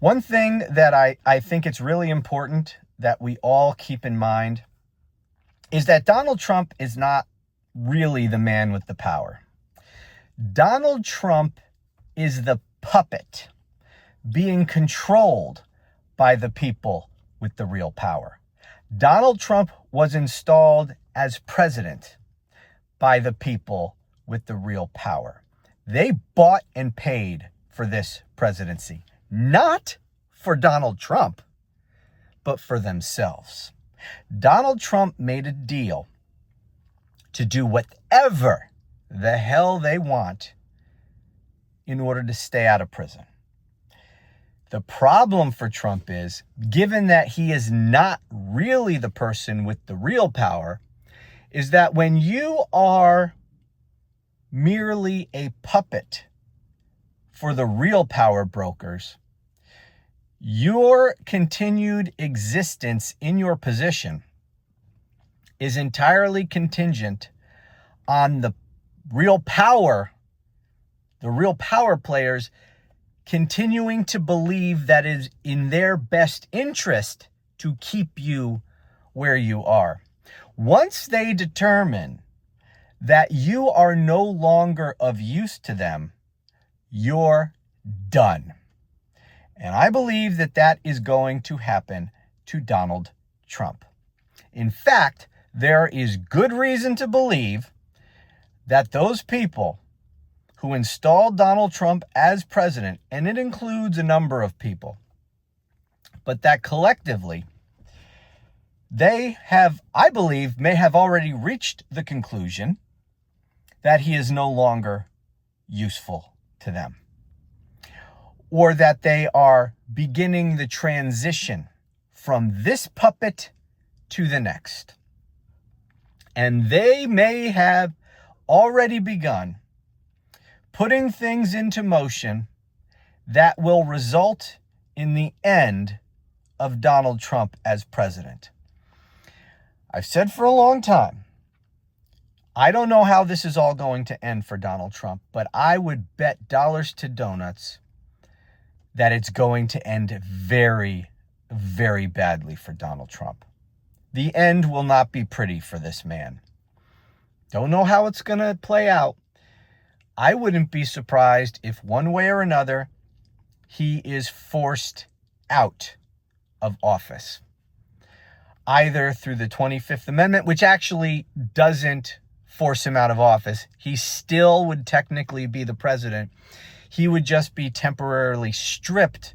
One thing that I think it's really important that we all keep in mind is that Donald Trump is not really the man with the power. Donald Trump is the puppet being controlled by the people with the real power. Donald Trump was installed as president by the people with the real power. They bought and paid for this presidency, not for Donald Trump, but for themselves. Donald Trump made a deal to do whatever the hell they want in order to stay out of prison. The problem for Trump is, given that he is not really the person with the real power, is that when you are merely a puppet for the real power brokers, your continued existence in your position is entirely contingent on the real power players continuing to believe that it is in their best interest to keep you where you are. Once they determine that you are no longer of use to them, you're done. And I believe that that is going to happen to Donald Trump. In fact, there is good reason to believe that those people who installed Donald Trump as president, and it includes a number of people, but that collectively, they have, I believe, may have already reached the conclusion that he is no longer useful to them, or that they are beginning the transition from this puppet to the next. And they may have already begun putting things into motion that will result in the end of Donald Trump as president. I've said for a long time, I don't know how this is all going to end for Donald Trump, but I would bet dollars to donuts that it's going to end very, very badly for Donald Trump. The end will not be pretty for this man. Don't know how it's going to play out. I wouldn't be surprised if one way or another, he is forced out of office. Either through the 25th Amendment, which actually doesn't force him out of office. He still would technically be the president. He would just be temporarily stripped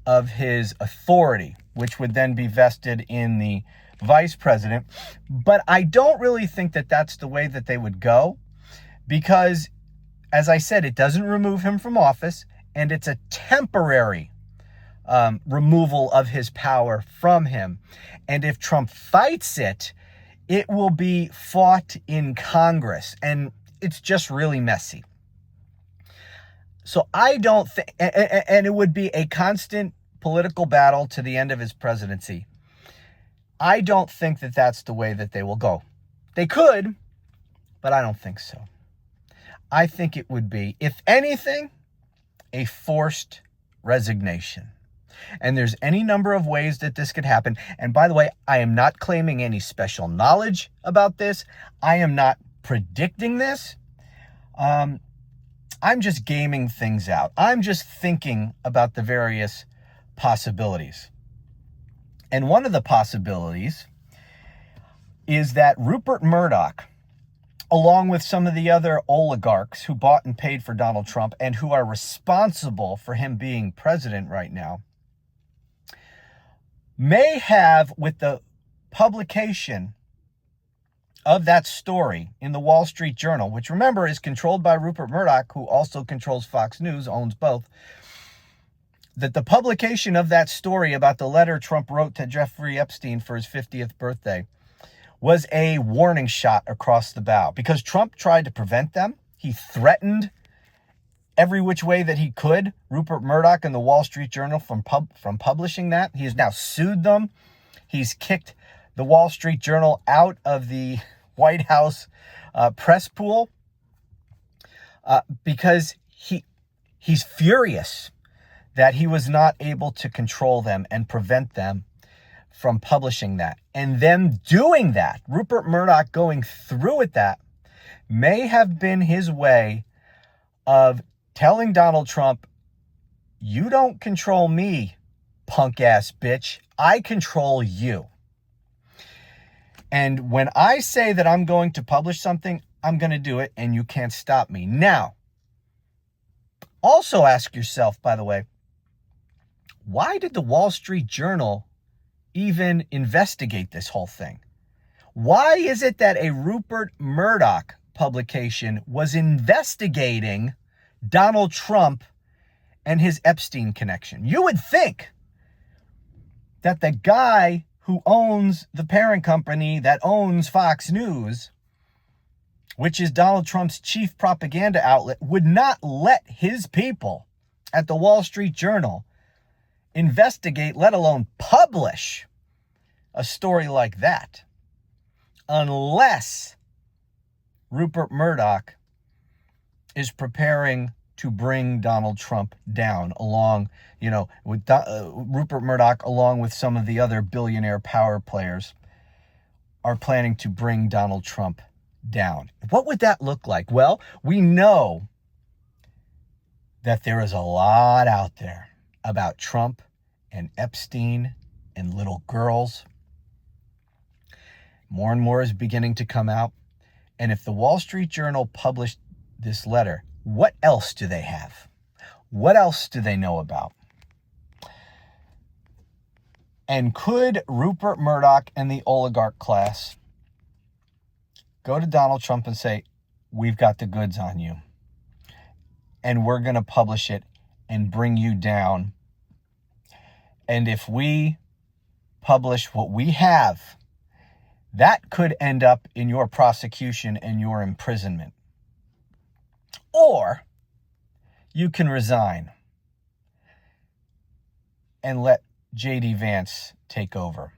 of his authority, which would then be vested in the vice president. But I don't really think that that's the way that they would go, because, as I said, it doesn't remove him from office, and it's a temporary removal of his power from him. And if Trump fights it, it will be fought in Congress, and it's just really messy. So I don't think, and it would be a constant political battle to the end of his presidency. I don't think that that's the way that they will go. They could, but I don't think so. I think it would be, if anything, a forced resignation. And there's any number of ways that this could happen. And by the way, I am not claiming any special knowledge about this. I am not predicting this. I'm just gaming things out. I'm just thinking about the various possibilities. And one of the possibilities is that Rupert Murdoch, along with some of the other oligarchs who bought and paid for Donald Trump and who are responsible for him being president right now, may have, with the publication of that story in the Wall Street Journal, which, remember, is controlled by Rupert Murdoch, who also controls Fox News, owns both, that the publication of that story about the letter Trump wrote to Jeffrey Epstein for his 50th birthday was a warning shot across the bow, because Trump tried to prevent them. He threatened every which way that he could Rupert Murdoch and the Wall Street Journal from publishing that. He has now sued them. He's kicked the Wall Street Journal out of the White House press pool because he's furious that he was not able to control them and prevent them from publishing that. And them doing that, Rupert Murdoch going through with that, may have been his way of telling Donald Trump, you don't control me, punk ass bitch. I control you. And when I say that I'm going to publish something, I'm going to do it, and you can't stop me. Now, also ask yourself, by the way, why did the Wall Street Journal even investigate this whole thing? Why is it that a Rupert Murdoch publication was investigating Donald Trump and his Epstein connection? You would think that the guy who owns the parent company that owns Fox News, which is Donald Trump's chief propaganda outlet, would not let his people at the Wall Street Journal investigate, let alone publish a story like that, unless Rupert Murdoch is preparing to bring Donald Trump down along, with Rupert Murdoch, along with some of the other billionaire power players, are planning to bring Donald Trump down. What would that look like? Well, we know that there is a lot out there about Trump and Epstein and little girls. More and more is beginning to come out. And if the Wall Street Journal published this letter, what else do they have? What else do they know about? And could Rupert Murdoch and the oligarch class go to Donald Trump and say, we've got the goods on you, and we're going to publish it and bring you down? And if we publish what we have, that could end up in your prosecution and your imprisonment. Or you can resign and let J.D. Vance take over.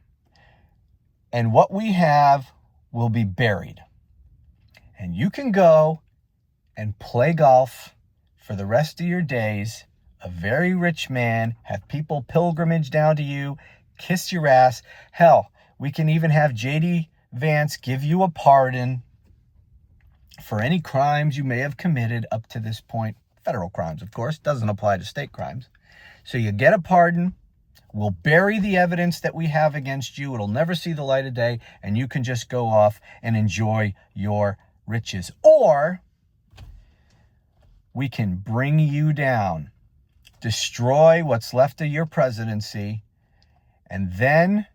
And what we have will be buried. And you can go and play golf for the rest of your days, a very rich man, have people pilgrimage down to you, kiss your ass. Hell, we can even have J.D. Vance give you a pardon for any crimes you may have committed up to this point. Federal crimes, of course, doesn't apply to state crimes. So you get a pardon. We'll bury the evidence that we have against you. It'll never see the light of day, and you can just go off and enjoy your riches. Or we can bring you down, destroy what's left of your presidency, and then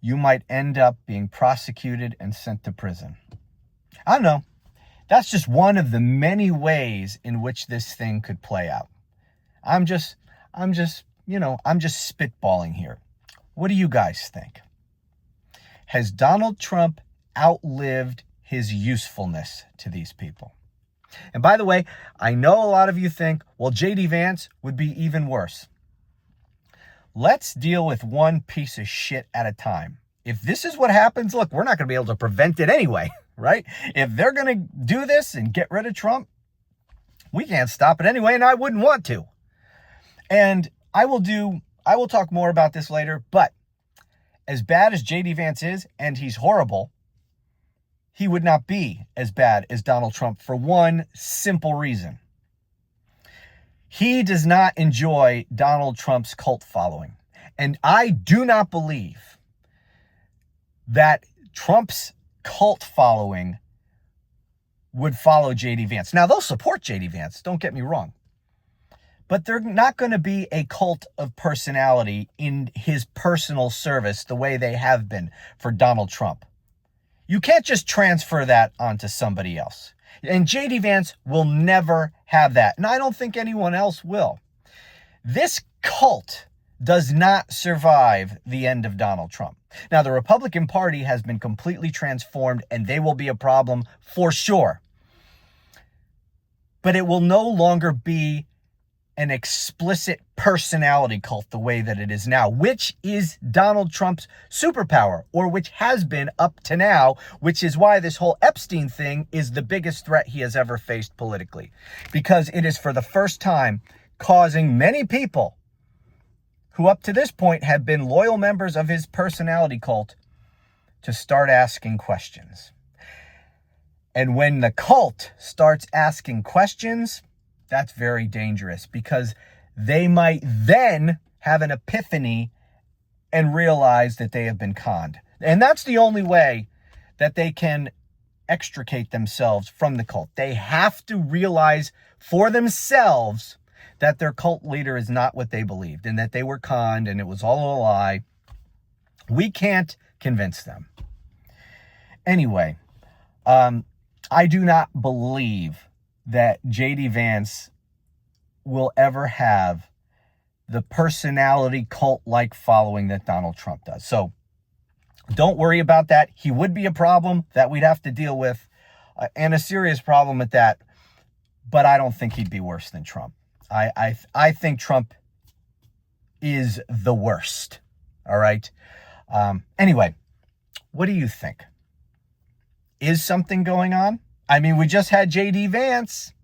you might end up being prosecuted and sent to prison. I don't know. That's just one of the many ways in which this thing could play out. I'm just spitballing here. What do you guys think? Has Donald Trump outlived his usefulness to these people? And by the way, I know a lot of you think, well, J.D. Vance would be even worse. Let's deal with one piece of shit at a time. If this is what happens, look, we're not going to be able to prevent it anyway, right? If they're going to do this and get rid of Trump, we can't stop it anyway, and I wouldn't want to. And I will talk more about this later, but as bad as J.D. Vance is, and he's horrible, he would not be as bad as Donald Trump for one simple reason. He does not enjoy Donald Trump's cult following. And I do not believe that Trump's cult following would follow J.D. Vance. Now, they'll support J.D. Vance, don't get me wrong. But they're not going to be a cult of personality in his personal service the way they have been for Donald Trump. You can't just transfer that onto somebody else. And J.D. Vance will never have that. And I don't think anyone else will. This cult does not survive the end of Donald Trump. Now, the Republican Party has been completely transformed, and they will be a problem for sure. But it will no longer be an explicit personality cult the way that it is now, which is Donald Trump's superpower, or which has been up to now, which is why this whole Epstein thing is the biggest threat he has ever faced politically, because it is for the first time causing many people who up to this point have been loyal members of his personality cult, to start asking questions. And when the cult starts asking questions, that's very dangerous, because they might then have an epiphany and realize that they have been conned. And that's the only way that they can extricate themselves from the cult. They have to realize for themselves that their cult leader is not what they believed, and that they were conned and it was all a lie. We can't convince them. Anyway, I do not believe that J.D. Vance will ever have the personality cult-like following that Donald Trump does. So don't worry about that. He would be a problem that we'd have to deal with, and a serious problem at that. But I don't think he'd be worse than Trump. I think Trump is the worst. All right. Anyway, what do you think? Is something going on? I mean, we just had J.D. Vance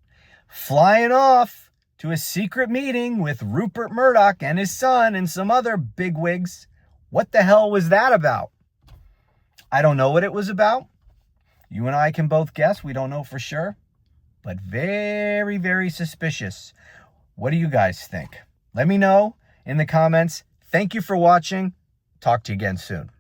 flying off to a secret meeting with Rupert Murdoch and his son and some other bigwigs. What the hell was that about? I don't know what it was about. You and I can both guess. We don't know for sure. But very, very suspicious. What do you guys think? Let me know in the comments. Thank you for watching. Talk to you again soon.